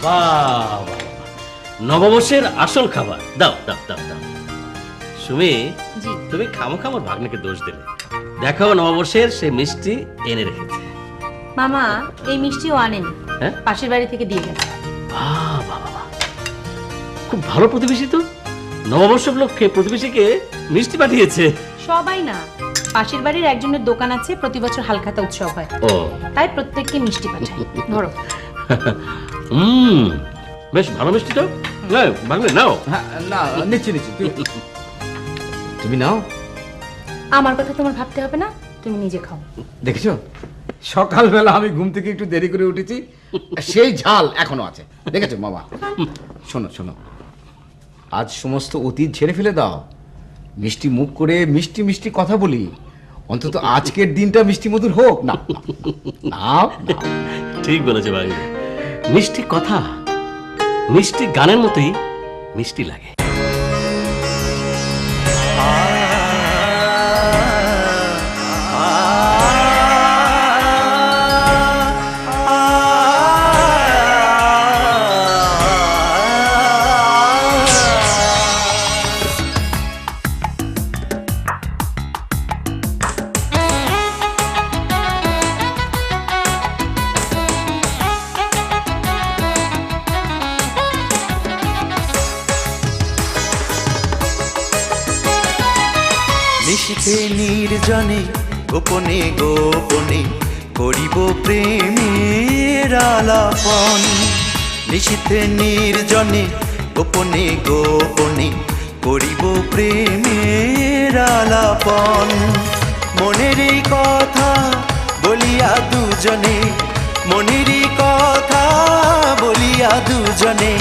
বাহ, নববর্ষের আসল খাবার। দাও দাও দাও দাও। সুমি, জি তুমি খামোখা আমার ভাগ্নেকে দোষ দিলে। দেখো, নববর্ষের সে মিষ্টি এনে রেখেছে। মামা এই মিষ্টিও আনেন, হ্যাঁ? পাশের বাড়ি থেকে দিয়ে গেছে। বাহ বাহ বাহ, খুব ভালো প্রতিবেশী তো। নববর্ষ উপলক্ষে প্রতিবেশীকে মিষ্টি পাঠিয়েছে। সবাই না, পাশের বাড়ির একজনের দোকান আছে, প্রতি বছর হালখাতা উৎসব হয়, ও তাই প্রত্যেককে মিষ্টি পাঠায়। ধরো। বেশ ভালো মিষ্টি তো। নাও ভাগ্নে, নাও। হ্যাঁ, না নিচ্ছি নিচ্ছি, তুমি নাও। আমার কথা তোমার ভাবতে হবে না, তুমি নিজে খাও। দেখেছো, সকালবেলা আমি ঘুম থেকে একটু দেরি করে উঠেছি, সেই ঝাল এখনো আছে। দেখেছো মামা? শোনো শোনো, আজ সমস্ত অতীত ছেড়ে ফেলে দাও, মিষ্টি মুখ করে মিষ্টি মিষ্টি কথা বলি। অন্তত আজকের দিনটা মিষ্টি মধুর হোক না। নাও নাও। ঠিক বলেছে ভাগ্নে, মিষ্টি কথা মিষ্টি গানের মতোই মিষ্টি লাগে। নিশীথে নির্জনে গোপনে গোপনে করিব প্রেমের আলাপন। নিশীথে নির্জনে গোপনে গোপনে করিব প্রেমের আলাপন। মনের এই কথা বলিয়া দুজনে, মনের এই কথা বলিয়া দুজনে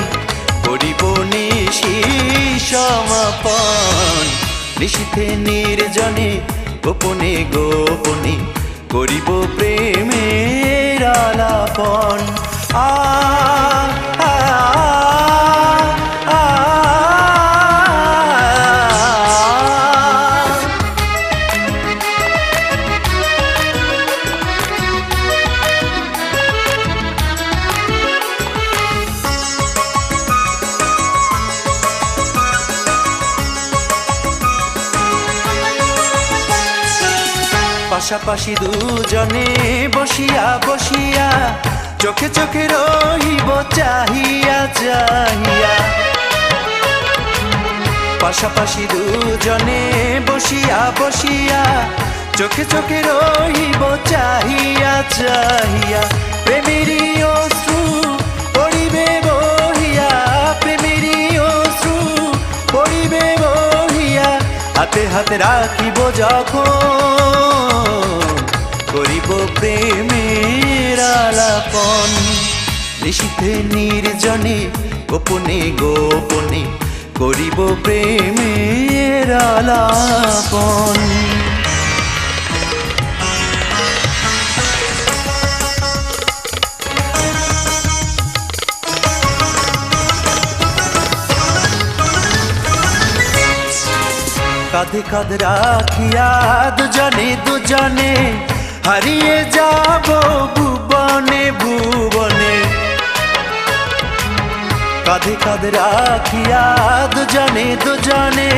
করিব নিশি সমাপন। নিশীথে নির্জনে গোপনে গোপনে করিব প্রেমের আলাপন। আ আ, আ, আ, পাশাপাশি দুজনে বসিয়া বসিয়া চোখে চোখে রহিব চাহিয়া চাহিয়া। পাশাপাশি দুজনে বসিয়া বসিয়া চোখে চোখে রহিব চাহিয়া চাহিয়া। প্রেমেরই অশ্রু পড়িবে বহিয়া, প্রেমেরই অশ্রু পড়িবে বহিয়া। হাতে হাতে রাখিব যখন করিব প্রেমের আলাপন। নিশীথে নির্জনে গোপনে গোপনে করিব প্রেমের আলাপন। কাঁধে কাঁধ রাখিয়া দুজনে দুজনে হারিয়ে যাব ভুবনে ভুবনে। কাঁধে কাঁধ রাখিয়া দুজনে দুজনে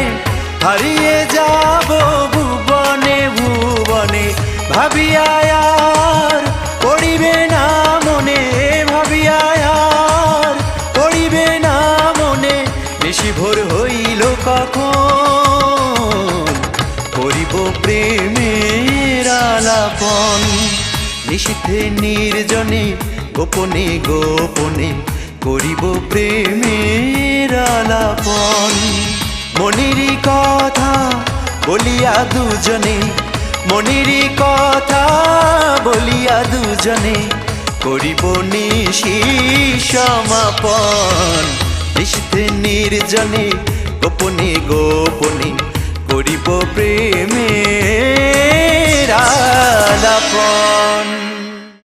হারিয়ে যাব ভুবনে ভুবনে। ভাবিয়া আর পড়িবে না মনে, ভাবিয়া আর পড়িবে না মনে। বেশি ভোর হইল কখন করিব প্রেমের আলাপন। নিশীথে নির্জনে গোপনে গোপনে করিব প্রেমের আলাপন। মনেরই কথা বলিয়া দুজনে, মনেরই কথা বলিয়া দুজনে করিব নিশি সমাপন। নিশীথে নির্জনে গোপনে গোপনে করিব প্রেমের আলাপন।